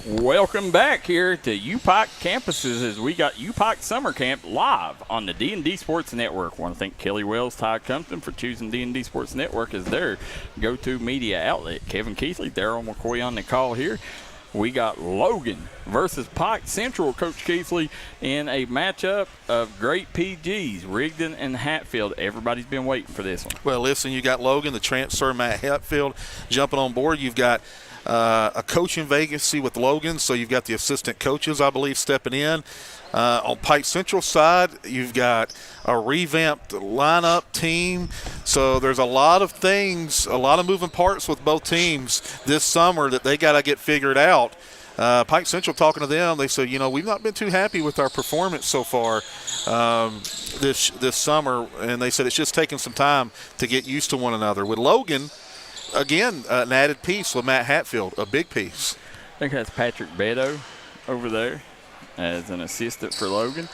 Welcome back here to UPIKE campuses as we got UPIKE Summer Camp live on the D&D Sports Network. I want to thank Kelly Wells, Ty Compton for choosing D&D Sports Network as their go-to media outlet. Kevin Keithley, Daryl McCoy on the call here. We got Logan versus Pike Central, Coach Keithley, in a matchup of great PGs, Rigdon and Hatfield. Everybody's been waiting for this one. Well, listen, you got Logan, the transfer, Matt Hatfield, jumping on board. You've got a coaching vacancy with Logan, so you've got the assistant coaches, I believe, stepping in. On Pike Central side, you've got a revamped lineup team. So there's a lot of things, a lot of moving parts with both teams this summer that they got to get figured out. Pike Central, talking to them, they said, we've not been too happy with our performance so far this summer, and they said it's just taking some time to get used to one another. With Logan, again, an added piece with Matt Hatfield, a big piece. I think that's Patrick Beto over there as an assistant for Logan.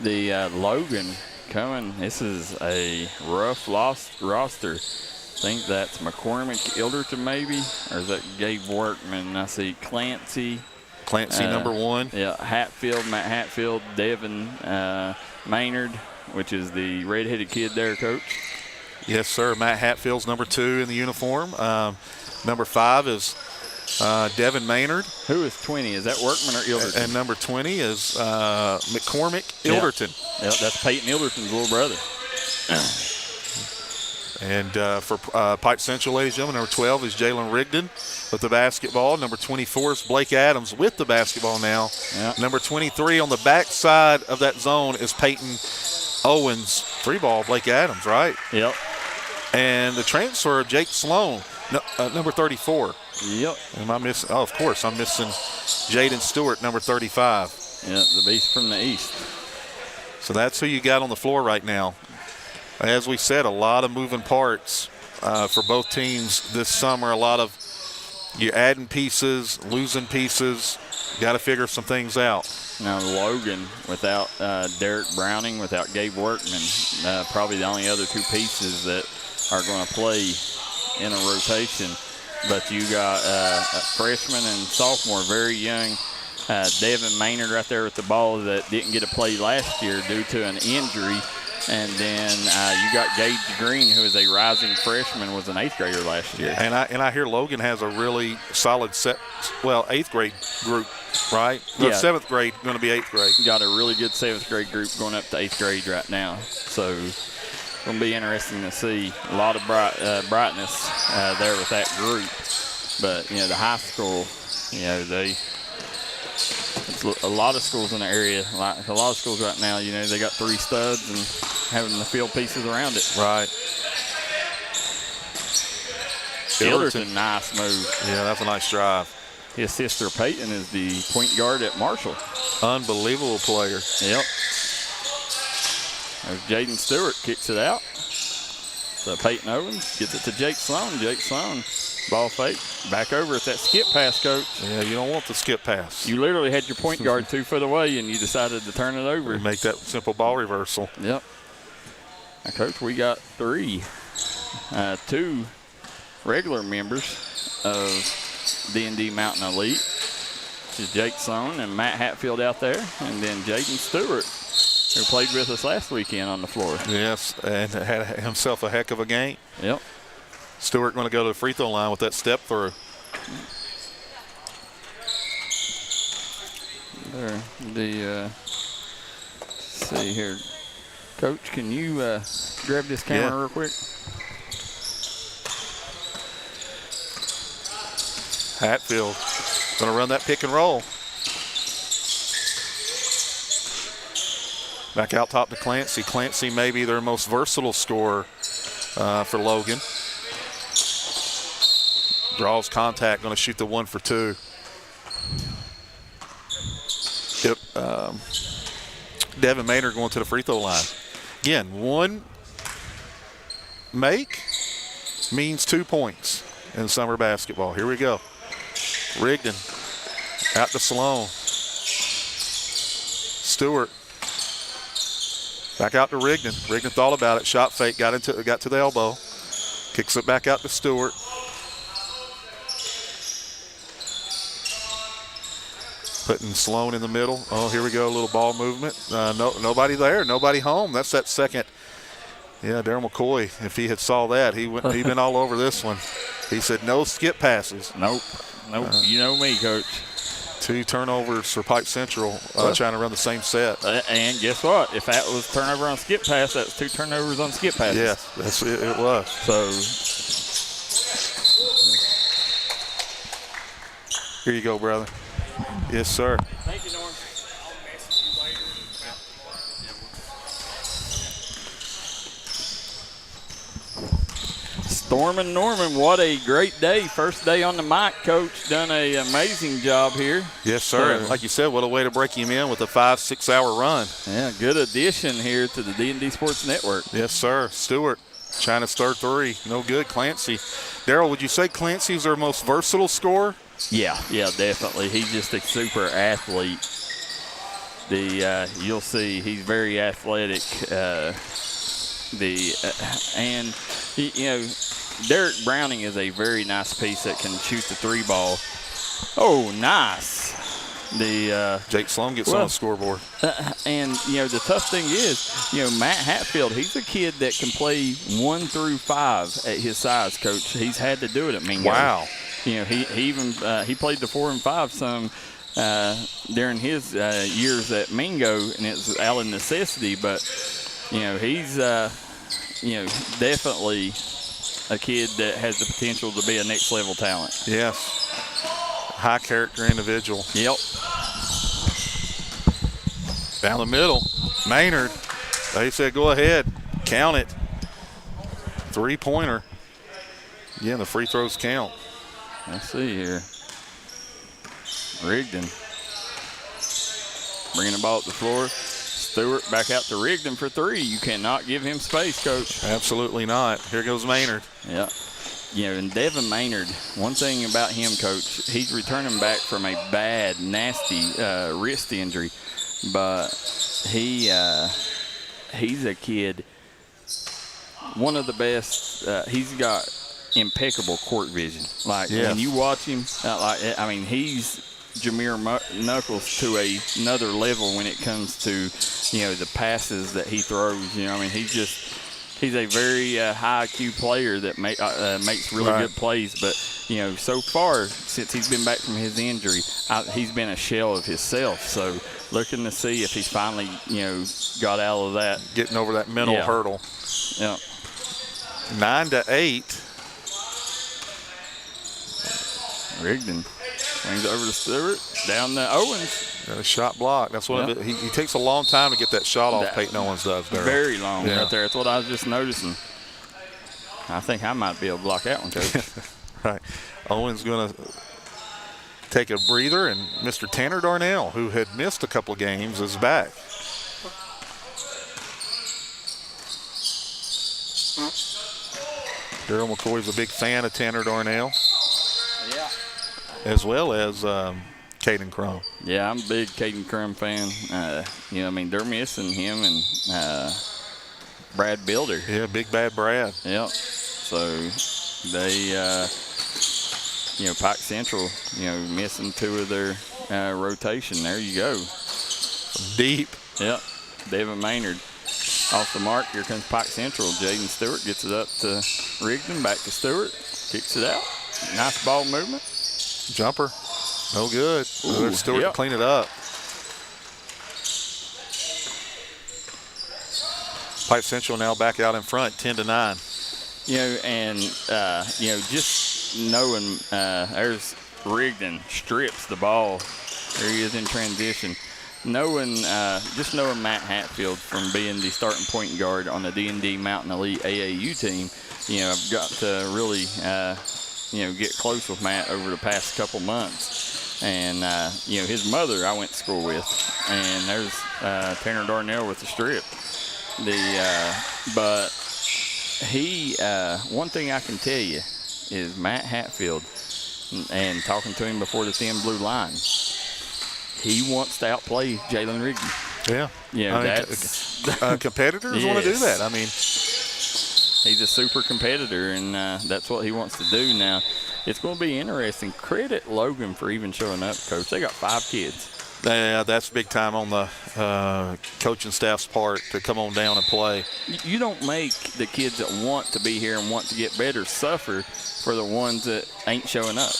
The Logan coming, this is a rough roster. I think that's McCormick Ilderton maybe, or is that Gabe Workman? I see Clancy. Number one. Yeah, Hatfield, Matt Hatfield, Devin Maynard, which is the red-headed kid there, Coach. Yes, sir. Matt Hatfield's number 2 in the uniform. Number 5 is Devin Maynard. Who is 20? Is that Workman or Ilderton? And number 20 is McCormick Ilderton. Yeah, that's Peyton Ilderton's little brother. And for Pike Central, ladies and gentlemen, number 12 is Jalen Rigdon with the basketball. Number 24 is Blake Adams with the basketball now. Yeah. Number 23 on the back side of that zone is Peyton Owens. 3-ball, Blake Adams, right? Yep. And the transfer, Jake Sloan, number 34. Yep. Am I missing? Oh, of course, I'm missing Jaden Stewart, number 35. Yep, the beast from the east. So that's who you got on the floor right now. As we said, a lot of moving parts for both teams this summer. A lot of you're adding pieces, losing pieces. Got to figure some things out. Now Logan, without Derek Browning, without Gabe Workman, probably the only other 2 pieces that are going to play in a rotation. But you got a freshman and sophomore, very young, Devin Maynard right there with the ball that didn't get to play last year due to an injury. And then you got Gage Green, who is a rising freshman, was an 8th grader last year. And I hear Logan has a really solid 8th grade group, right? Yeah. 7th grade, going to be 8th grade. Got a really good 7th grade group going up to 8th grade right now. So it's going to be interesting to see a lot of brightness there with that group. But, the high school, it's a lot of schools in the area. Like a lot of schools right now, they got 3 studs and having the field pieces around it. Right. Ilderton, nice move. Yeah, that's a nice drive. His sister Peyton is the point guard at Marshall. Unbelievable player. Yep. There's Jaden Stewart kicks it out. So Peyton Owens gets it to Jake Sloan. Jake Sloan, ball fake, back over at that skip pass, Coach. Yeah, you don't want the skip pass. You literally had your point guard 2 foot away, and you decided to turn it over. Make that simple ball reversal. Yep. Now, Coach, we got 2 regular members of D&D Mountain Elite, which is Jake Sloan and Matt Hatfield out there, and then Jaden Stewart, who played with us last weekend on the floor. Yes, and had himself a heck of a game. Yep. Stewart going to go to the free throw line with that step through. There, let's see here. Coach, can you grab this camera real quick? Hatfield going to run that pick and roll. Back out top to Clancy. Clancy may be their most versatile scorer for Logan. Draws contact, going to shoot the 1 for 2. Devin Maynard going to the free throw line. Again, 1 make means 2 points in summer basketball. Here we go. Rigdon out to Sloan. Stewart back out to Rigdon. Rigdon thought about it. Shot fake, got to the elbow. Kicks it back out to Stewart. Putting Sloan in the middle. Oh, here we go, a little ball movement. Nobody there, nobody home. That's that second. Yeah, Daryl McCoy, if he had saw that, he'd been all over this one. He said no skip passes. Nope. You know me, Coach. 2 turnovers for Pike Central, trying to run the same set. And guess what? If that was turnover on skip pass, that's 2 turnovers on skip passes. Yeah, it was. So here you go, brother. Yes, sir. thank you, Norm. Stormin' Norman, what a great day. First day on the mic, Coach. Done an amazing job here. Yes, sir. And like you said, what a way to break him in with a 5-6 hour run. Yeah, good addition here to the D&D Sports Network. Yes, sir. Stewart trying to start 3. No good. Clancy. Daryl, would you say Clancy's our most versatile scorer? Yeah, definitely. He's just a super athlete. You'll see he's very athletic. And Derek Browning is a very nice piece that can shoot the 3 ball. Oh, nice. Jake Sloan gets on the scoreboard. And the tough thing is, Matt Hatfield, he's a kid that can play 1 through 5 at his size, Coach. He's had to do it at Mingo. Wow. He even played the 4 and 5 some during his years at Mingo, and it's out of necessity. But he's definitely a kid that has the potential to be a next level talent. Yes. High character individual. Yep. Down the middle. Maynard. They said go ahead. Count it. 3-pointer. Yeah, the free throws count. Let's see here. Rigdon bringing the ball up the floor. Stewart back out to Rigdon for 3. You cannot give him space, Coach. Absolutely not. Here goes Maynard. Yeah. And Devin Maynard, one thing about him, Coach, he's returning back from a bad, nasty wrist injury. But he's a kid, one of the best. He's got impeccable court vision. When you watch him, he's Jameer Knuckles to another level when it comes to, the passes that he throws. He's a very high IQ player that makes really good plays. But, so far, since he's been back from his injury, he's been a shell of himself. So looking to see if he's finally, got out of that. Getting over that mental hurdle. Yeah. 9-8. Rigdon swings over to Stewart, down to Owens. Got a shot block. That's what he takes a long time to get that shot off. Peyton Owens does there. Very long right there. That's what I was just noticing. I think I might be able to block that one, Coach. Right. Owens going to take a breather, and Mr. Tanner Darnell, who had missed a couple of games, is back. Daryl McCoy's a big fan of Tanner Darnell. Yeah. As well as Caden Crum. Yeah, I'm a big Caden Crum fan. They're missing him and Brad Builder. Yeah, big bad Brad. Yep. So they, Pike Central, missing 2 of their rotation. There you go. Deep. Yep. Devin Maynard. Off the mark, here comes Pike Central. Jaden Stewart gets it up to Rigdon, back to Stewart, kicks it out. Nice ball movement. Jumper, no good. Ooh, Stewart to clean it up. Pike Central now back out in front, 10-9. Just knowing there's Rigdon strips the ball. There he is in transition. Knowing Matt Hatfield from being the starting point guard on the D&D Mountain Elite AAU team, I've got to really, get close with Matt over the past couple months. And, his mother I went to school with. And there's Tanner Darnell with the strip. But one thing I can tell you is Matt Hatfield, and talking to him before the thin blue line, he wants to outplay Jalen Rigdon. Yeah. Competitors want to do that. He's a super competitor, and that's what he wants to do. Now, it's going to be interesting. Credit Logan for even showing up, Coach. They got 5 kids. Yeah, that's big time on the coaching staff's part to come on down and play. You don't make the kids that want to be here and want to get better suffer for the ones that ain't showing up.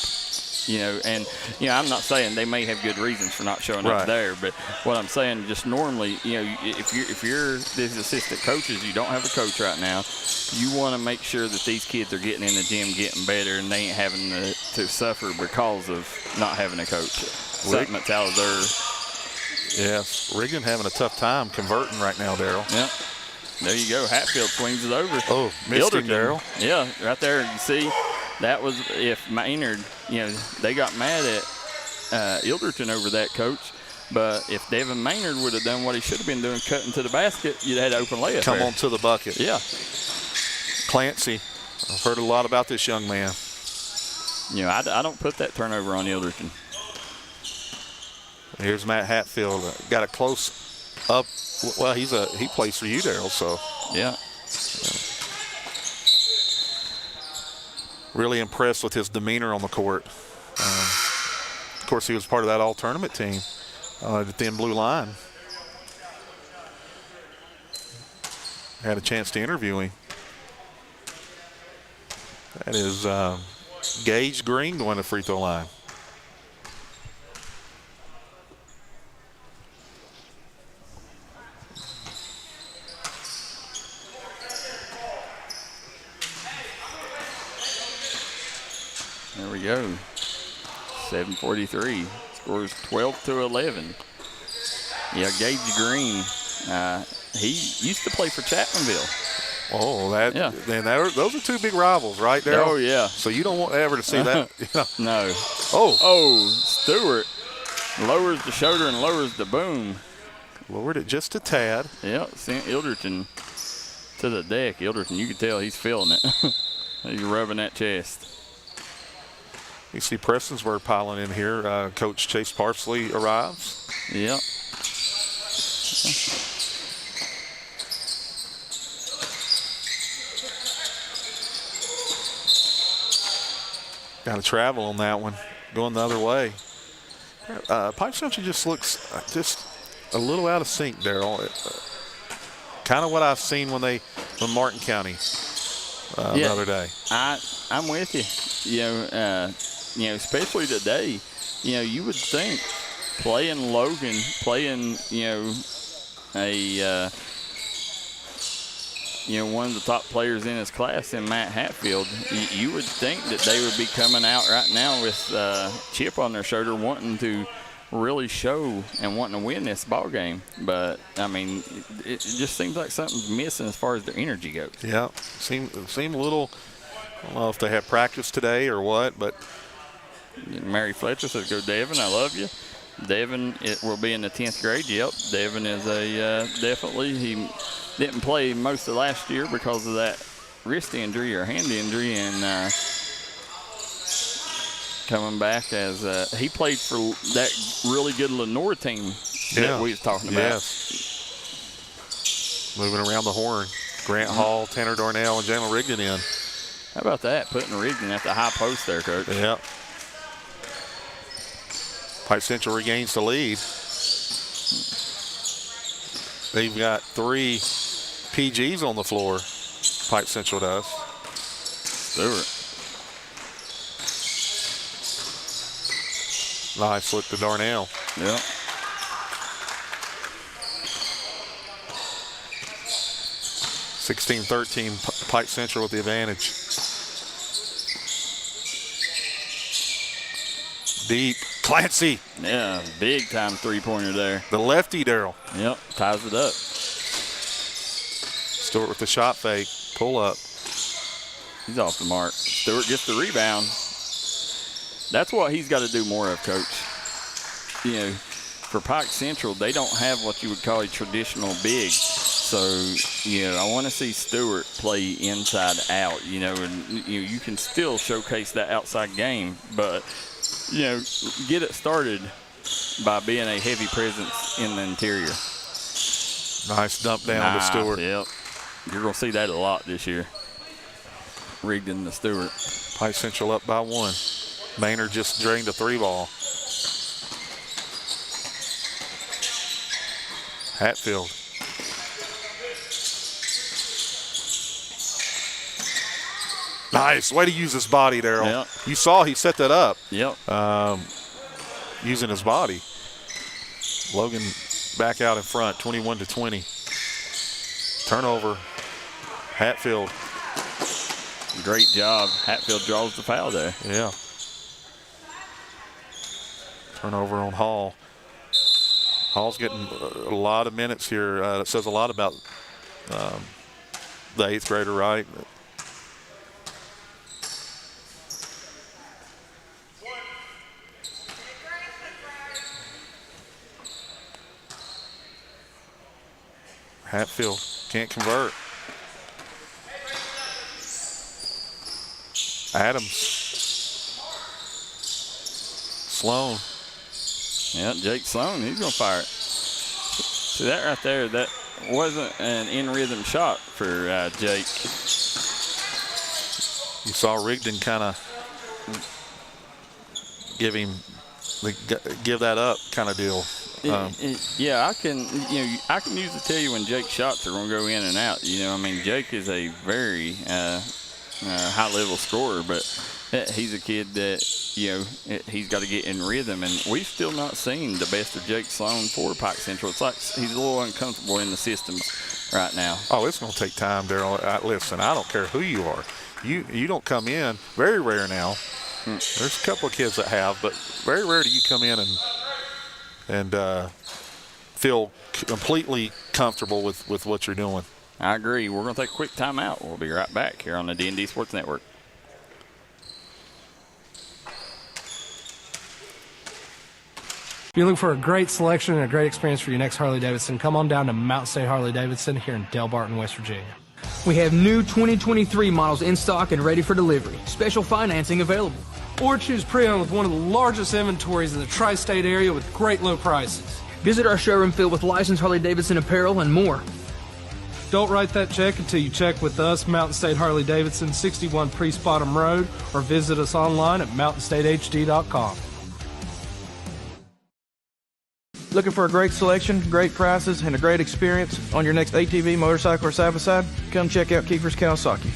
And I'm not saying they may have good reasons for not showing up there, but what I'm saying, just normally, if you're these assistant coaches, you don't have a coach right now, you want to make sure that these kids are getting in the gym, getting better, and they ain't having to suffer because of not having a coach. Something that's out of their. Yes, Rigdon having a tough time converting right now, Daryl. Yeah. There you go. Hatfield swings it over. Oh, missed him, Daryl. Yeah, right there. You see, that was if Maynard, they got mad at Ilderton over that, coach. But if Devin Maynard would have done what he should have been doing, cutting to the basket, you'd have had open layup. Come on to the bucket. Yeah. Clancy, I've heard a lot about this young man. I don't put that turnover on Ilderton. Here's Matt Hatfield. Got a close up. Well, he plays for you, Daryl. So yeah. Really impressed with his demeanor on the court. Of course, he was part of that all-tournament team, the thin blue line. Had a chance to interview him. That is Gage Green going to the free throw line. There we go. 7:43. Scores 12-11. Yeah, Gage Green. He used to play for Chapmanville. Oh, those are two big rivals, right there. Oh, yeah. So you don't want ever to see that. No. Oh, Stewart lowers the shoulder and lowers the boom. Lowered it just a tad. Yeah, sent Ilderton to the deck. Ilderton, you can tell he's feeling it. He's rubbing that chest. You see Prestonsburg piling in here. Coach Chase Parsley arrives. Yep. Got to travel on that one. Going the other way. Pike Central just looks just a little out of sync, Daryl. Kind of what I've seen when Martin County the other day. I'm with you. Especially today, you would think playing Logan, one of the top players in his class in Matt Hatfield, you would think that they would be coming out right now with chip on their shoulder, wanting to really show and wanting to win this ball game. But I mean, it just seems like something's missing as far as their energy goes. Yeah, seem a little. I don't know if they had practice today or what, but. Mary Fletcher says, "Go Devin, I love you." Devin, it will be in the 10th grade. Yep, Devin is definitely. He didn't play most of last year because of that wrist injury or hand injury, and coming back as he played for that really good Lenore team that we was talking about. Yes. Moving around the horn. Grant Hall, Tanner Darnell, and Jalen Rigdon in. How about that? Putting Rigdon at the high post there, Coach. Yep. Pike Central regains the lead. They've got 3 PGs on the floor. Pike Central does. Stewart. Nice look to Darnell. Yep. (16-13) Pike Central with the advantage. Deep. Clancy. Yeah, big time three-pointer there. The lefty, Daryl. Yep, ties it up. Stewart with the shot fake. Pull up. He's off the mark. Stewart gets the rebound. That's what he's got to do more of, Coach. For Pike Central, they don't have what you would call a traditional big. So, I want to see Stewart play inside out, and you can still showcase that outside game, but get it started by being a heavy presence in the interior. Nice dump down to Stewart. Yep. You're going to see that a lot this year. Rigdon to Stewart. Pike Central up by 1. Maynard just drained a 3 ball. Hatfield. Nice. Way to use his body, Daryl. Yep. You saw he set that up. Yep. Using his body. Logan back out in front, 21-20. Turnover. Hatfield. Great job. Hatfield draws the foul there. Yeah. Turnover on Hall. Hall's getting a lot of minutes here. It says a lot about the 8th grader, right? Hatfield can't convert. Adams. Sloan. Yeah, Jake Sloan, he's going to fire it. See that right there, that wasn't an in-rhythm shot for Jake. You saw Rigdon kind of give that up kind of deal. Yeah, I can use to tell you when Jake's shots are going to go in and out. I mean, Jake is a very high-level scorer, but he's a kid that, he's got to get in rhythm, and we've still not seen the best of Jake Sloan for Pike Central. It's like he's a little uncomfortable in the systems right now. Oh, it's going to take time, Daryl. Listen, I don't care who you are. You don't come in, very rare now. There's a couple of kids that have, but very rare do you come in and feel completely comfortable with what you're doing. I agree. We're going to take a quick timeout. We'll be right back here on the D&D Sports Network. If you're looking for a great selection and a great experience for your next Harley-Davidson, come on down to Mountain State Harley-Davidson here in Del Barton, West Virginia. We have new 2023 models in stock and ready for delivery. Special financing available. Or choose pre-owned with one of the largest inventories in the tri-state area with great low prices. Visit our showroom filled with licensed Harley-Davidson apparel and more. Don't write that check until you check with us, Mountain State Harley-Davidson, 61 Priest Bottom Road, or visit us online at mountainstatehd.com. Looking for a great selection, great prices, and a great experience on your next ATV, motorcycle, or side-by-side? Come check out Kiefer's Kawasaki.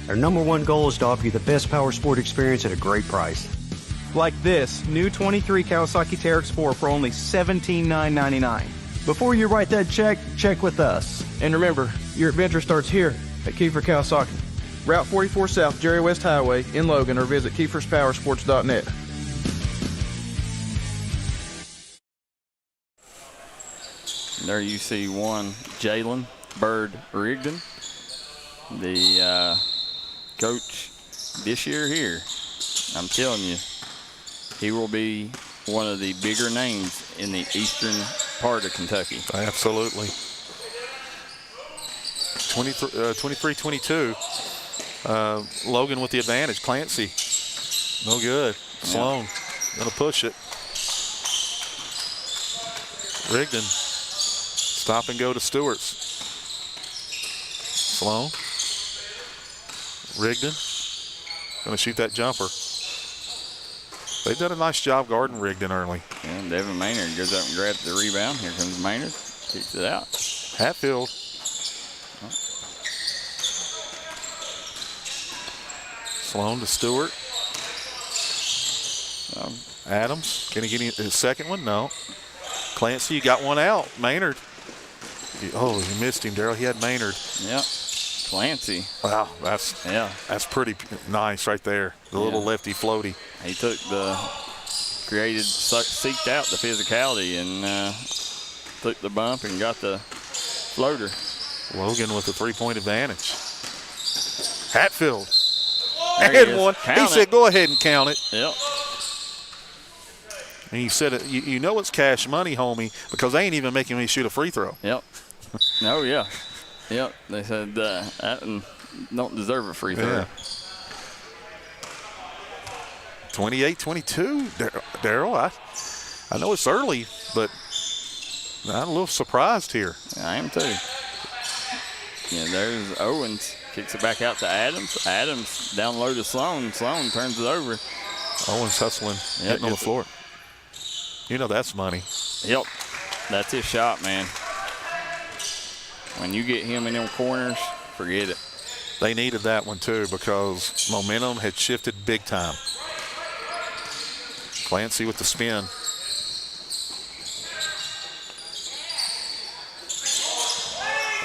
Our #1 goal is to offer you the best power sport experience at a great price. Like this new 23 Kawasaki Teryx 4 for only $17,999. Before you write that check, check with us. And remember, your adventure starts here at Kiefer Kawasaki. Route 44 South, Jerry West Highway in Logan, or visit KiefersPowersports.net. There you see one Jalen Bird Rigdon, the coach this year here. I'm telling you, he will be one of the bigger names in the eastern part of Kentucky. Absolutely. 23-22. Logan with the advantage. Clancy, no good. Sloan, gonna push it. Rigdon, stop and go to Stewart's. Sloan. Rigdon, gonna shoot that jumper. They've done a nice job guarding Rigdon early. And Devin Maynard goes up and grabs the rebound. Here comes Maynard, kicks it out. Hatfield. Sloan to Stewart. Adams, can he get his second one? No. Clancy, you got one out. Maynard. Oh, you missed him, Daryl. He had Maynard. Yep. Clancy. Wow, that's pretty nice right there. The little lefty floaty. He took seeked out the physicality and took the bump and got the floater. Logan with the 3-point advantage. Hatfield. There And one. He said, go ahead and count it. Yep. And he said, you know it's cash money, homie, because they ain't even making me shoot a free throw. Yep. Oh, yeah. Yep. They said that don't deserve a free throw. Yeah. 28-22. Daryl, I know it's early, but I'm a little surprised here. I am too. Yeah, there's Owens. Kicks it back out to Adams. Adams down low to Sloan. Sloan turns it over. Owens hustling, hitting on the floor. You know that's money. Yep. That's his shot, man. When you get him in them corners, forget it. They needed that one too because momentum had shifted big time. Clancy with the spin.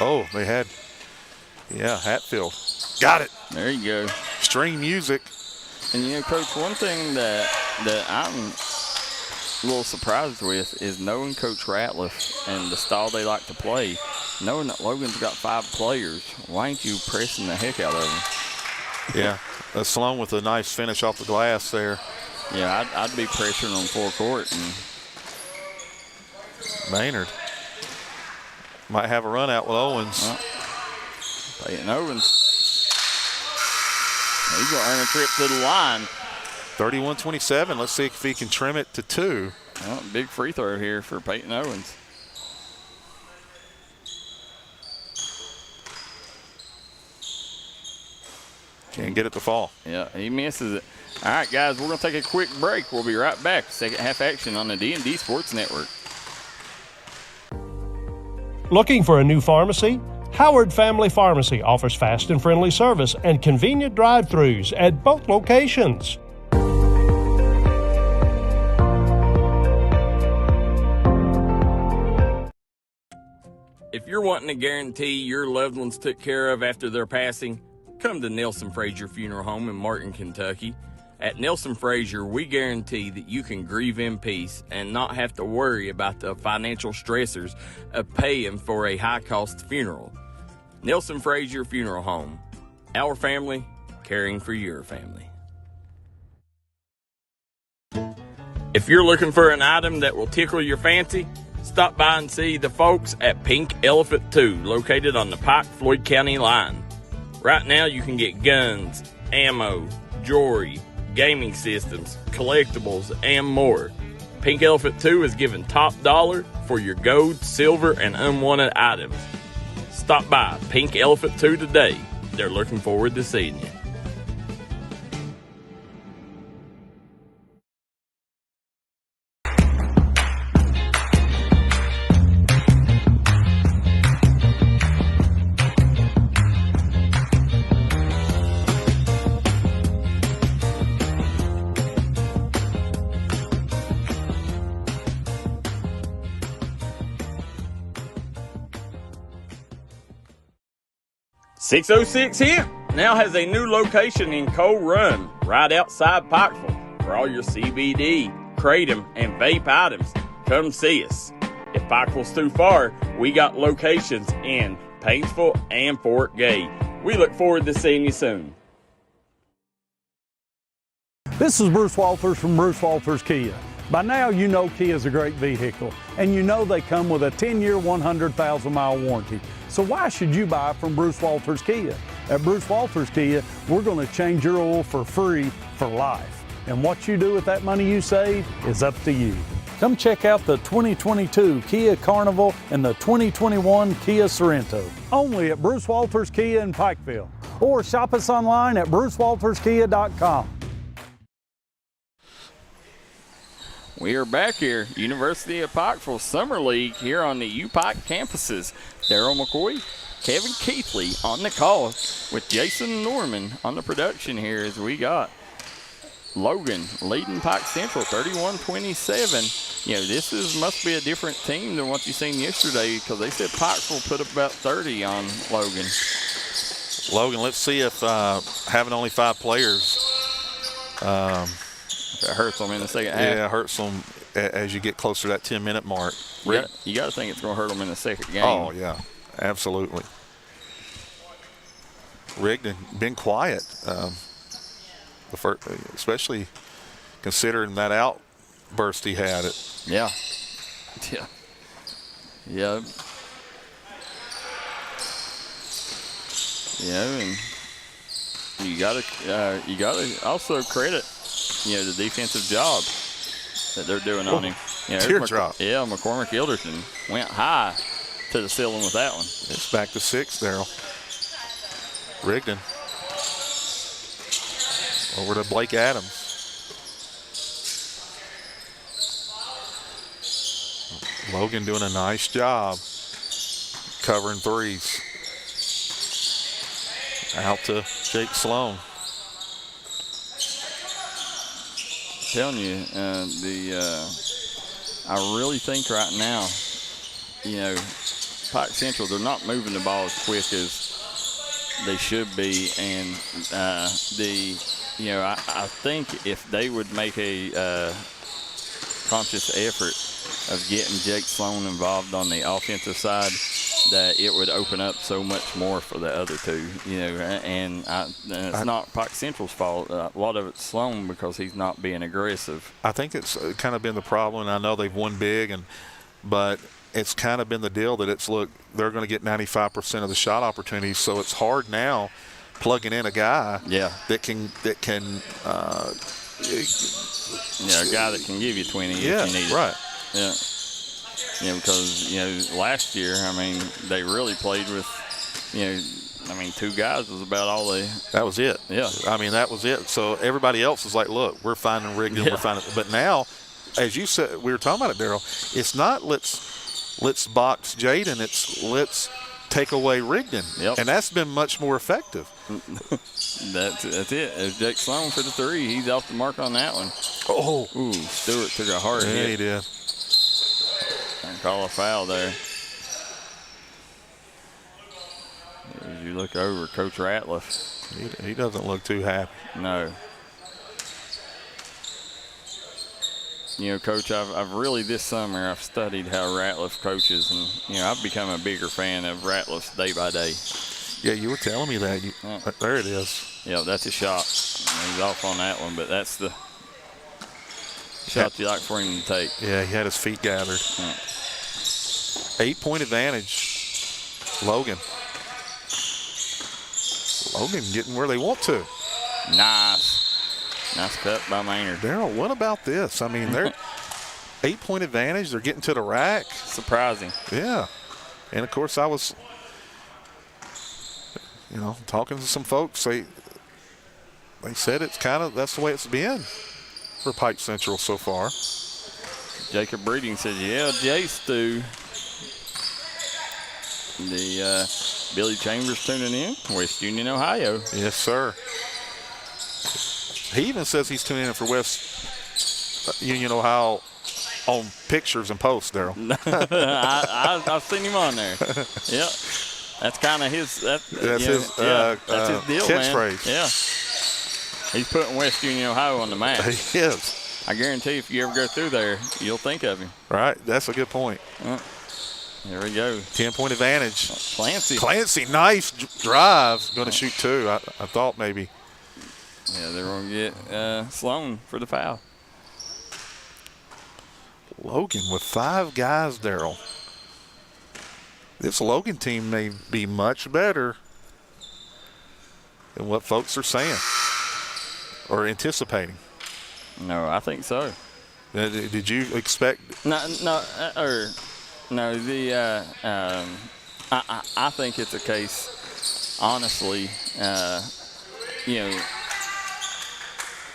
Oh, they had, Hatfield. Got it. There you go. String music. And, you know, Coach, one thing that I'm a little surprised with is knowing Coach Ratliff and the style they like to play, knowing that Logan's got 5 players, why ain't you pressing the heck out of them? Yeah, Sloan with a nice finish off the glass there. Yeah, I'd be pressuring on full court. And Maynard might have a run out with Owens. Peyton Owens. He's going to earn a trip to the line. 31-27. Let's see if he can trim it to 2. Well, big free throw here for Peyton Owens. Can't get it to fall. Yeah, he misses it. All right, guys, we're going to take a quick break. We'll be right back. Second half action on the D&D Sports Network. Looking for a new pharmacy? Howard Family Pharmacy offers fast and friendly service and convenient drive-thrus at both locations. If you're wanting to guarantee your loved ones took care of after their passing, come to Nelson Frazier Funeral Home in Martin, Kentucky. At Nelson Frazier, we guarantee that you can grieve in peace and not have to worry about the financial stressors of paying for a high-cost funeral. Nelson Frazier Funeral Home. Our family, caring for your family. If you're looking for an item that will tickle your fancy, stop by and see the folks at Pink Elephant 2, located on the Pike-Floyd County line. Right now, you can get guns, ammo, jewelry, gaming systems, collectibles, and more. Pink Elephant 2 is giving top dollar for your gold, silver, and unwanted items. Stop by Pink Elephant 2 today. They're looking forward to seeing you. .606 Hemp now has a new location in Coal Run, right outside Pikeville. For all your CBD, kratom, and vape items, come see us. If Pikeville's too far, we got locations in Paintsville and Fort Gay. We look forward to seeing you soon. This is Bruce Walters from Bruce Walters Kia. By now you know Kia is a great vehicle, and you know they come with a 10-year, 100,000-mile warranty. So why should you buy from Bruce Walters Kia? At Bruce Walters Kia, we're going to change your oil for free for life. And what you do with that money you save is up to you. Come check out the 2022 Kia Carnival and the 2021 Kia Sorento. Only at Bruce Walters Kia in Pikeville. Or shop us online at brucewalterskia.com. We are back here, University of Pikeville Summer League here on the UPIKE campuses. Daryl McCoy, Kevin Keithley on the call with Jason Norman on the production here as we got Logan leading Pike Central 31-27. You know, this must be a different team than what you seen yesterday because they said Pikeville put up about 30 on Logan. Logan, let's see if having only 5 players It hurts them in the second half. Yeah, it hurts them as you get closer to that 10-minute mark. You got to think it's going to hurt them in the second game. Oh, yeah, absolutely. Rigdon been quiet, especially considering that outburst he had. Yeah. Yeah, and you got to also credit, the defensive job that they're doing on him. Teardrop. McCormick Ilderson went high to the ceiling with that one. It's back to 6, Daryl. Rigdon. Over to Blake Adams. Logan doing a nice job covering threes. Out to Jake Sloan. Telling you, I really think right now, Pike Central, they're not moving the ball as quick as they should be, and I think if they would make a conscious effort of getting Jake Sloan involved on the offensive side, that it would open up so much more for the other two, and it's not Pike Central's fault. A lot of it's Sloan because he's not being aggressive. I think it's kind of been the problem, and I know they've won big, but it's kind of been the deal that they're going to get 95% of the shot opportunities, so it's hard now plugging in a guy that can a guy that can give you 20 if you need right. it. Yeah. Because, last year, they really played with, two guys was about all they. That was it. Yeah. That was it. So everybody else was like, look, we're finding Rigdon, we're finding. But now, as you said, we were talking about it, Daryl, it's not let's box Jaden, it's let's take away Rigdon. Yep. And that's been much more effective. That's it. It's Jake Sloan for the three. He's off the mark on that one. Oh. Ooh, Stewart took a hard hit. Yeah, he did. And call a foul there. As you look over, Coach Ratliff. He doesn't look too happy. No. Coach, I've really this summer I've studied how Ratliff coaches, and I've become a bigger fan of Ratliff's day by day. Yeah, you were telling me that. There it is. Yeah, that's a shot. He's off on that one, but that's the shot you like for him to take. Yeah, he had his feet gathered. Yeah. 8-point advantage, Logan. Logan getting where they want to. Nice cut by Maynard. Daryl, what about this? They're 8-point advantage. They're getting to the rack. Surprising. Yeah. And, of course, I was, talking to some folks. They said it's that's the way it's been for Pike Central so far. Jacob Breeding says, yeah, Jace do. The Billy Chambers tuning in, West Union, Ohio. Yes, sir. He even says he's tuning in for West Union, Ohio on pictures and posts, Daryl. I've seen him on there. Yep. That's kind of his. That's his deal, catchphrase. Man. Yeah. He's putting West Union, Ohio on the map. He is. I guarantee if you ever go through there, you'll think of him. Right. That's a good point. There we go. 10-point advantage. Clancy, nice drive. Going to shoot two. I thought maybe. Yeah, they're going to get Sloan for the foul. Logan with 5 guys, Daryl. This Logan team may be much better than what folks are saying or anticipating. No, I think so. Did you expect? No. I think it's a case, honestly,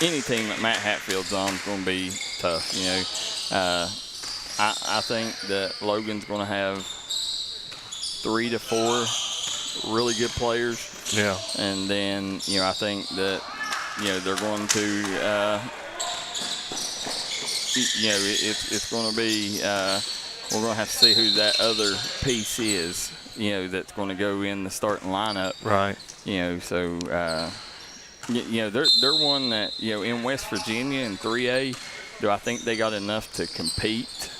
any team that Matt Hatfield's on is going to be tough, I think that Logan's going to have 3 to 4 really good players. Yeah. And then, I think that, they're going to, it's going to be, we're going to have to see who that other piece is, that's going to go in the starting lineup. Right. So, they're one that, in West Virginia in 3A, do I think they got enough to compete?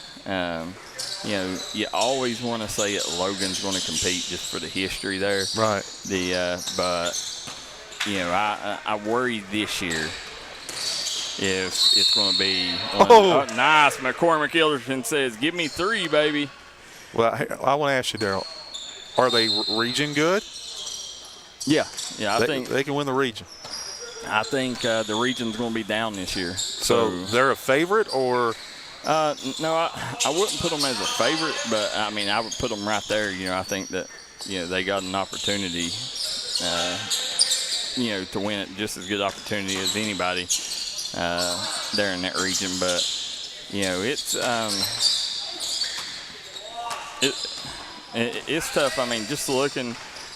You always want to say that Logan's going to compete just for the history there. Right. But I worry this year if it's going to be. Nice. McCormick Ilderson says, "Give me 3, baby." Well, I want to ask you, Daryl, are they region good? Yeah. I think they can win the region. I think the region's going to be down this year. So they're a favorite, or? No, I wouldn't put them as a favorite, but I would put them right there. I think that they got an opportunity, to win it, just as good opportunity as anybody there in that region. But it's It's tough. I mean, just looking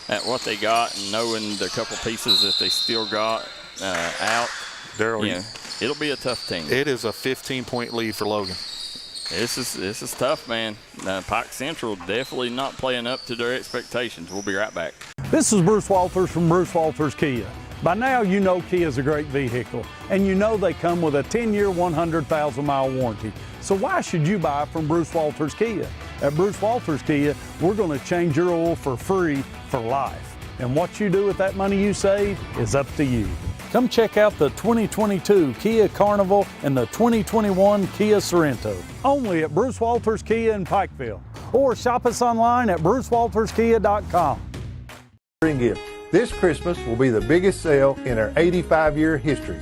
at what they got and knowing the couple pieces that they still got out, Darryl, it'll be a tough team. It is a 15-point lead for Logan. This is tough, man. Pike Central definitely not playing up to their expectations. We'll be right back. This is Bruce Walters from Bruce Walters Kia. By now, you know Kia is a great vehicle, and you know they come with a 10-year, 100,000-mile warranty. So why should you buy from Bruce Walters Kia? At Bruce Walters Kia, we're going to change your oil for free for life. And what you do with that money you save is up to you. Come check out the 2022 Kia Carnival and the 2021 Kia Sorento. Only at Bruce Walters Kia in Pikeville. Or shop us online at brucewalterskia.com. Gift. This Christmas will be the biggest sale in our 85-year history.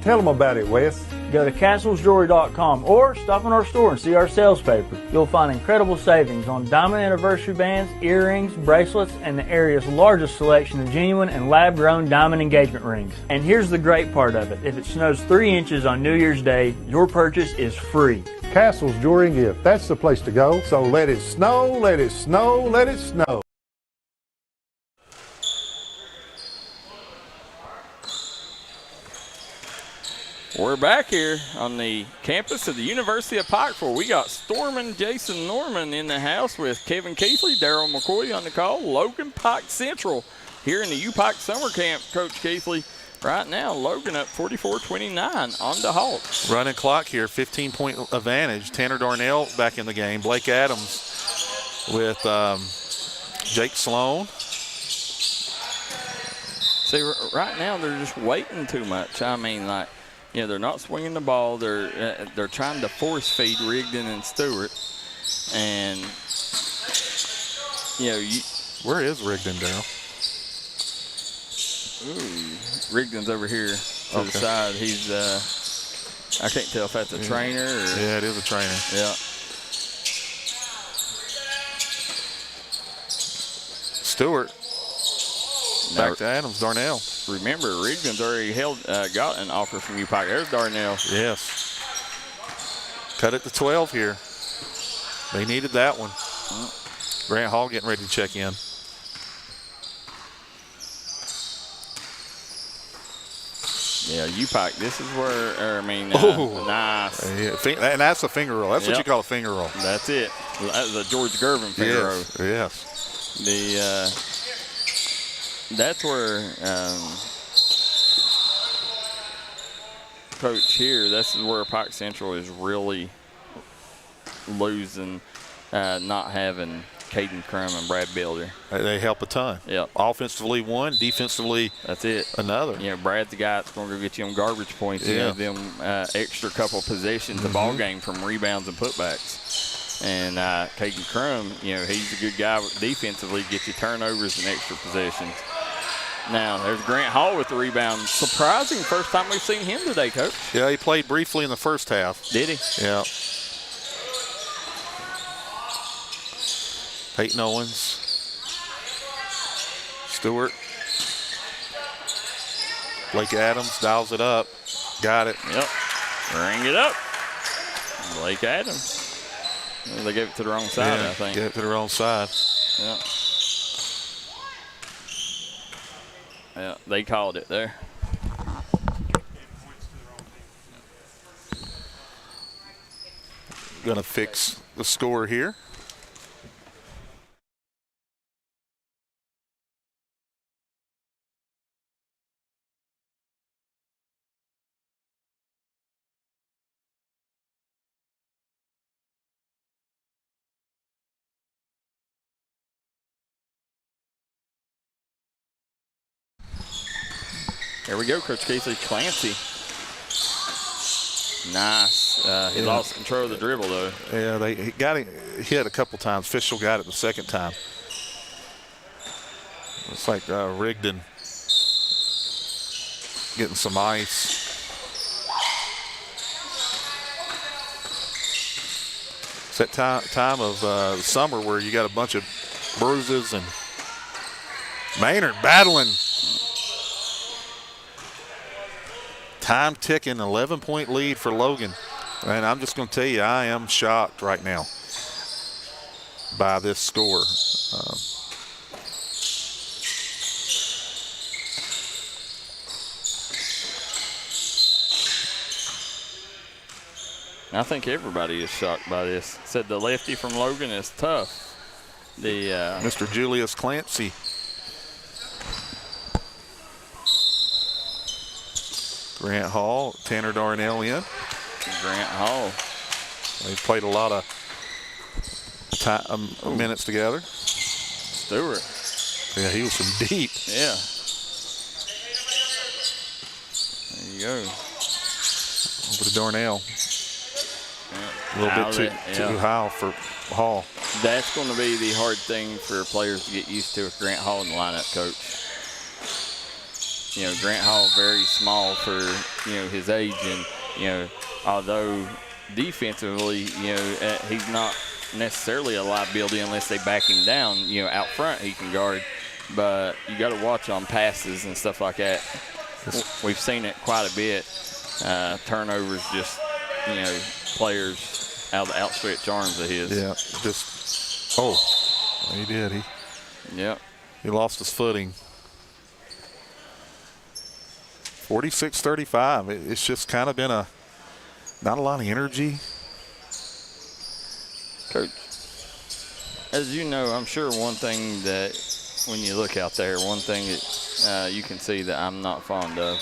Tell them about it, Wes. Go to castlesjewelry.com or stop in our store and see our sales paper. You'll find incredible savings on diamond anniversary bands, earrings, bracelets, and the area's largest selection of genuine and lab-grown diamond engagement rings. And here's the great part of it. If it snows 3 inches on New Year's Day, your purchase is free. Castle's Jewelry and Gift. That's the place to go. So let it snow, let it snow, let it snow. We're back here on the campus of the University of Pikeville. We got Stormin Jason Norman in the house with Kevin Keithley, Daryl McCoy on the call, Logan Pike Central here in the UPIKE summer camp. Coach Keithley, right now, Logan up 44-29 on the Hawks. Running clock here, 15-point advantage. Tanner Darnell back in the game. Blake Adams with Jake Sloan. See, right now they're just waiting too much. I mean, like, you know, they're not swinging the ball. They're trying to force feed Rigdon and Stewart. And, you know, where is Rigdon, Darryl? Ooh, Rigdon's over here to the side. He's, I can't tell if that's a trainer or. Yeah, it is a trainer. Yeah. Stewart. Back to Adams, Darnell. Remember, Rigdon's already got an offer from UPIKE. There's Darnell. Yes. Cut it to 12 here. They needed that one. Grant Hall getting ready to check in. Yeah, UPIKE, this is where, nice. Yeah, and that's a finger roll. That's what you call a finger roll. That's it. That's a George Gervin finger roll. Yes. That's where Coach here, this is where Pike Central is really losing, not having Caden Crum and Brad Builder. They help a ton. Yep. Offensively one, defensively that's it. Another. You know, Brad's the guy that's going to go get you on garbage points. You know, them extra couple possessions of ball game from rebounds and putbacks. And Caden Crum, you know, he's a good guy defensively, get you turnovers and extra possessions. Now, there's Grant Hall with the rebound. Surprising first time we've seen him today, Coach. Yeah, he played briefly in the first half. Did he? Yeah. Peyton Owens. Stewart. Blake Adams dials it up. Got it. Yep. Bring it up. Blake Adams. They gave it to the wrong side, I think. Gave it to the wrong side. Yeah. Yeah, they called it there. Gonna fix the score here. Here we go, Coach Casey. Clancy. Nice. He lost control of the dribble, though. Yeah, he got hit a couple times. Fischel got it the second time. Looks like Rigdon getting some ice. It's that time of the summer where you got a bunch of bruises, and Maynard battling. Time ticking, 11-point lead for Logan. And I'm just going to tell you, I am shocked right now. by this score. I think everybody is shocked by this. Said the lefty from Logan is tough. The Mr. Julius Clancy. Grant Hall, Tanner Darnell in. Grant Hall. They've played a lot of minutes together. Stewart. Yeah, he was from deep. Yeah. There you go. Over to Darnell. Yeah. A little bit too high for Hall. That's going to be the hard thing for players to get used to with Grant Hall in the lineup, Coach. You know, Grant Hall very small for, you know, his age, and, you know, although defensively, you know, he's not necessarily a liability unless they back him down. You know, out front he can guard, but you got to watch on passes and stuff like that. We've seen it quite a bit. Turnovers, just, you know, players out of the outstretched arms of his. Yeah, he did. He lost his footing. 46-35. It's just kind of been not a lot of energy. Coach, as you know, I'm sure one thing that when you look out there, one thing that you can see that I'm not fond of,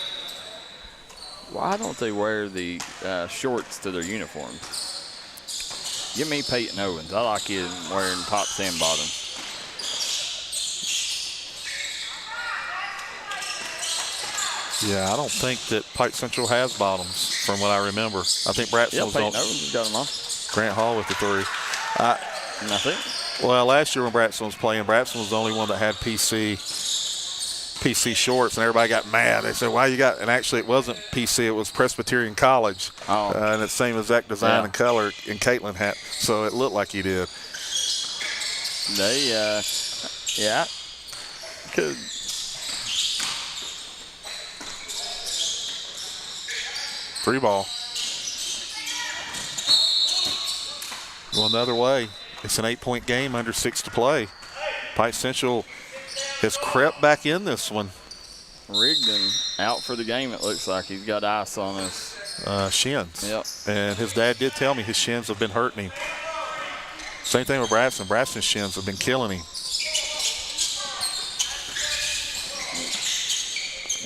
why don't they wear the shorts to their uniforms? Give me Peyton Owens. I like him wearing tops and bottoms. Yeah, I don't think that Pike Central has bottoms, from what I remember. I think Bratson was Peyton Owens has got them on. Grant Hall with the three. Nothing. Well, last year when Bratson was playing, Bratson was the only one that had PC shorts, and everybody got mad. They said, why you got, and actually it wasn't PC, it was Presbyterian College. And it's same exact design and color, and Caitlin had, so it looked like he did. They, could. Free ball. Going the other way. It's an 8-point game, under 6 to play. Pike Central has crept back in this one. Rigdon out for the game, it looks like. He's got ice on his shins. Yep. And his dad did tell me his shins have been hurting him. Same thing with Bratson. Bratson's shins have been killing him.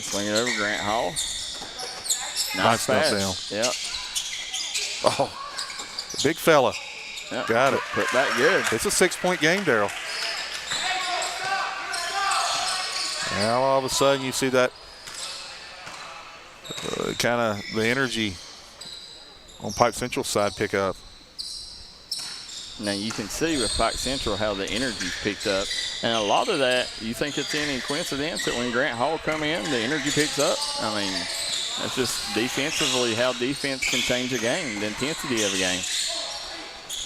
Swing it over Grant Hall. Nice pass. Down. Yep. Oh, big fella. Yep. Got it. Put that good. It's a 6-point game, Darryl. Now all of a sudden you see that kind of the energy on Pike Central's side pick up. Now you can see with Pike Central how the energy's picked up. And a lot of that, you think it's any coincidence that when Grant Hall come in, the energy picks up? I mean, that's just defensively how defense can change a game, the intensity of a game.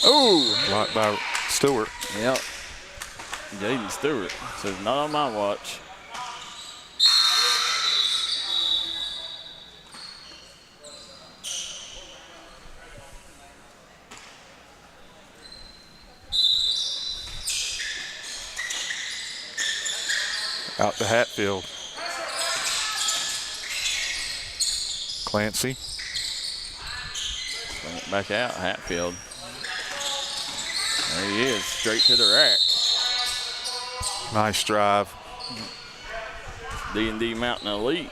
Oh! Blocked by Stewart. Yep. Jaden Stewart says, not on my watch. Out to Hatfield. Clancy. Bring it back out, Hatfield. There he is, straight to the rack. Nice drive. D&D Mountain Elite.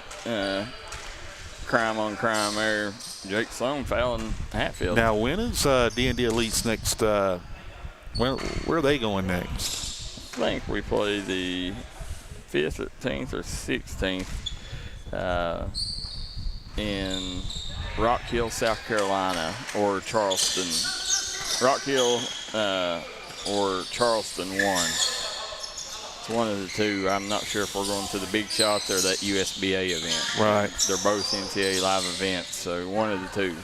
Crime on crime there. Jake Sloan fouling Hatfield. Now, when is D&D Elite's next? Where are they going next? I think we play the 15th or 16th in Rock Hill, South Carolina, or Charleston. Rock Hill or Charleston 1. It's one of the two. I'm not sure if we're going to the Big Shots or that USBA event. Right. They're both NCAA live events, so one of the two.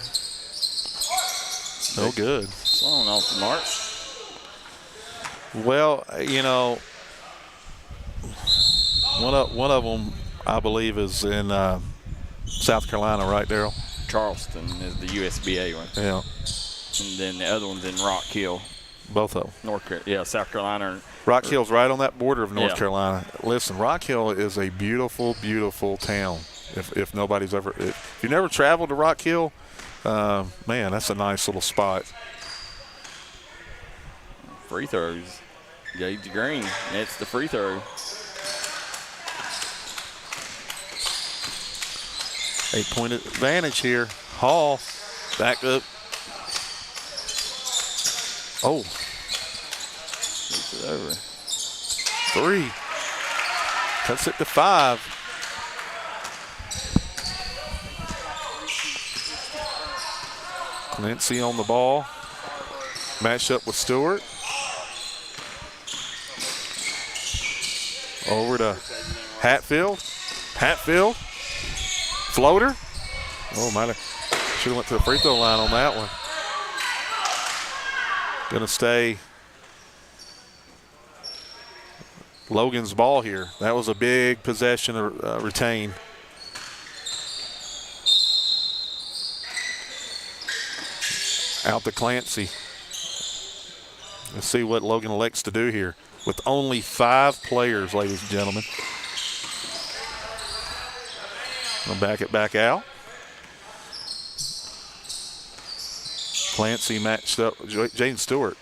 No good. Sloan off the mark. Well, you know, one of them, I believe, is in South Carolina, right, Darryl? Charleston is the USBA one. Yeah. And then the other one's in Rock Hill. Both of them. South Carolina. Rock Hill's right on that border of North Carolina. Listen, Rock Hill is a beautiful, beautiful town. If nobody's ever, if you never traveled to Rock Hill, man, that's a nice little spot. Free throws. Gage Green. That's the free throw. 8-point advantage here. Hall back up. Oh. Gets it over. 3. Cuts it to 5. Clancy on the ball. Matched up with Stewart. Over to Hatfield. Hatfield. Floater. Oh, might have. Should have went to the free throw line on that one. Going to stay Logan's ball here. That was a big possession retained. Out to Clancy. Let's see what Logan elects to do here with only 5 players, ladies and gentlemen. We'll back it back out. Clancy matched up. Jaden Stewart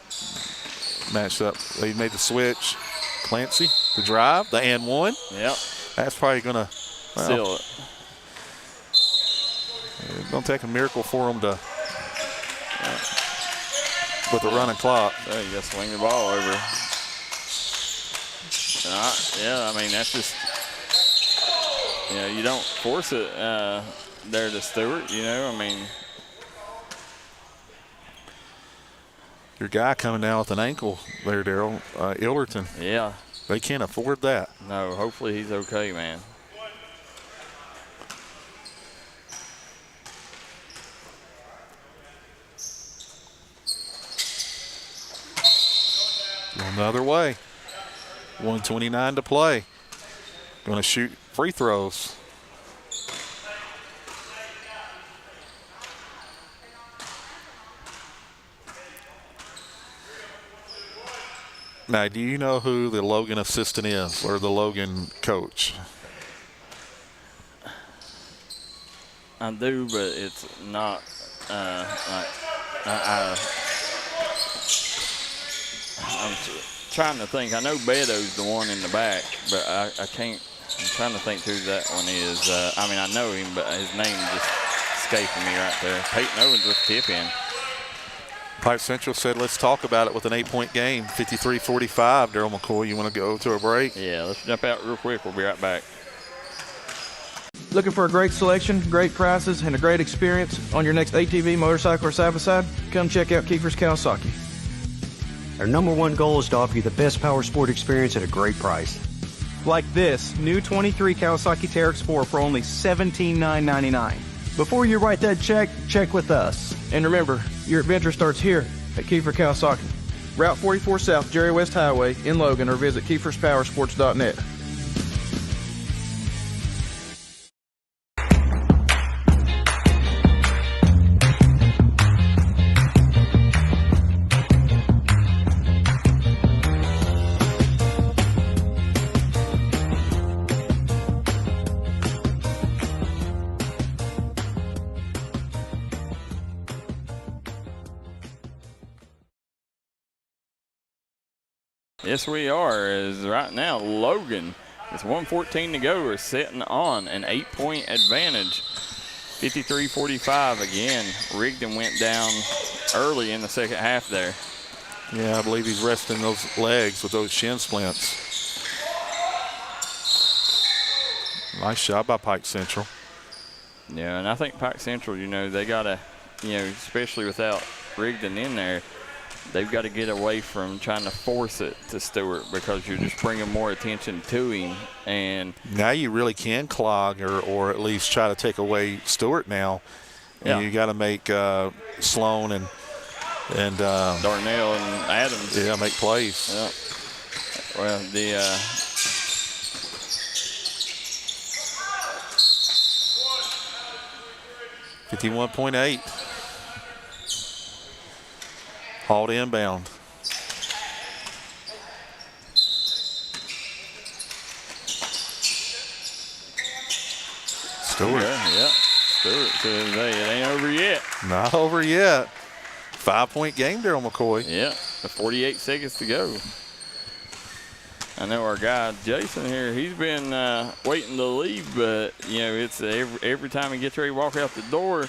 matched up. They made the switch. Clancy, the drive, the and one. Yep. That's probably going to seal it. It's going to take a miracle for them to, with the running clock. So you got to swing the ball over. Yeah, I mean, that's just, you don't force it there to Stewart, I mean. Your guy coming down with an ankle there, Daryl, Illerton. Yeah. They can't afford that. No, hopefully he's okay, man. Another way. 1:29 to play. Going to shoot free throws. Now, do you know who the Logan assistant is or the Logan coach? I do, but it's not I'm trying to think. I know Beto's the one in the back, but I can't. I'm trying to think who that one is. I mean, I know him, but his name just escaping me right there. Peyton Owens with tip in. Pipe Central said, let's talk about it with an 8-point game, 53-45. Daryl McCoy, you want to go to a break? Yeah, let's jump out real quick. We'll be right back. Looking for a great selection, great prices, and a great experience on your next ATV, motorcycle, or side-by-side? Come check out Kiefer's Kawasaki. Our #1 goal is to offer you the best power sport experience at a great price. Like this new 23 Kawasaki Teryx 4 for only $17,999. Before you write that check, check with us. And remember, your adventure starts here at Kiefer Kawasaki. Route 44 South, Jerry West Highway in Logan, or visit KiefersPowersports.net. Yes, we are. As right now, Logan, with 1:14 to go, are sitting on an 8-point advantage. 53-45 again. Rigdon went down early in the second half there. Yeah, I believe he's resting those legs with those shin splints. Nice job by Pike Central. Yeah, and I think Pike Central, they got to, especially without Rigdon in there, they've got to get away from trying to force it to Stewart because you're just bringing more attention to him. And now you really can clog or at least try to take away Stewart now. And you got to make Sloan and Darnell and Adams. Yeah, make plays. Yeah. Well, the 51.8. Hauled inbound. Stewart. Yeah. Stewart says, hey, it ain't over yet. Not over yet. 5-point game, Daryl McCoy. Yeah, 48 seconds to go. I know our guy Jason here, he's been waiting to leave, but, you know, it's every time he gets ready to walk out the door,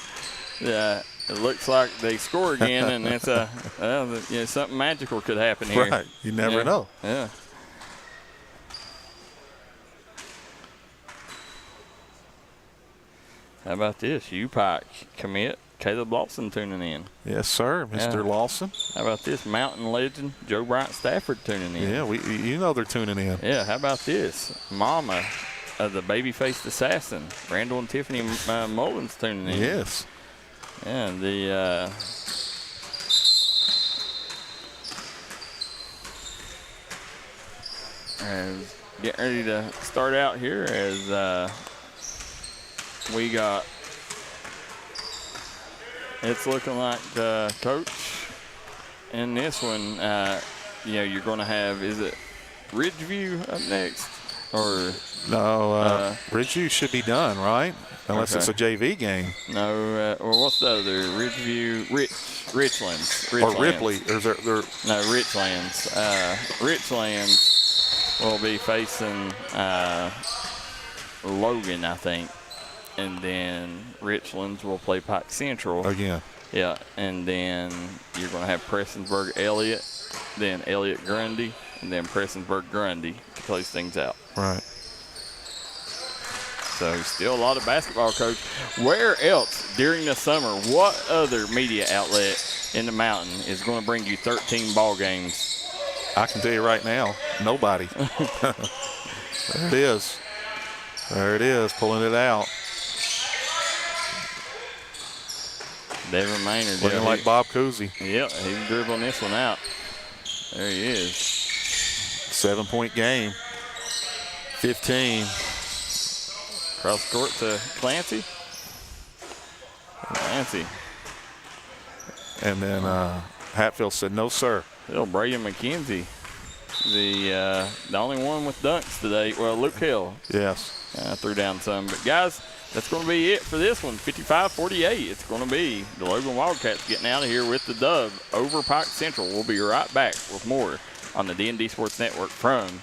it looks like they score again, and it's you know, something magical could happen here. Right, you never know. Yeah. How about this? UPIKE commit Caleb Lawson tuning in. Yes, sir, Mr. Lawson. How about this? Mountain legend Joe Bryant Stafford tuning in. Yeah, you know they're tuning in. Yeah, how about this? Mama of the baby-faced assassin, Randall and Tiffany Mullins tuning in. Yes. And the as getting ready to start out here as we got, it's looking like coach in this one, you know, you're going to have, is it Ridgeview up next? Or no, Ridgeview should be done, right? Unless it's a JV game. No, or what's the other? Ridgeview, Richlands. Or Ripley. Or is there, no, Richlands. Richlands will be facing Logan, I think. And then Richlands will play Pike Central. Again. Yeah, and then you're going to have Prestonsburg Elliott, then Elliott Grundy, and then Prestonsburg Grundy to close things out. Right. So still a lot of basketball, Coach. Where else during the summer, what other media outlet in the mountain is going to bring you 13 ball games? I can tell you right now, nobody. There it is. There it is, pulling it out. Devin Maynard. Looking like Bob Cousy. Yep, he's dribbling this one out. There he is. 7-point game. 15. Cross court to Clancy. Clancy. And then Hatfield said, no, sir. Little Braden McKenzie, the only one with dunks today. Well, Luke Hill. Yes. Threw down some. But, guys, that's going to be it for this one, 55-48. It's going to be the Logan Wildcats getting out of here with the dub over Pike Central. We'll be right back with more on the D&D Sports Network from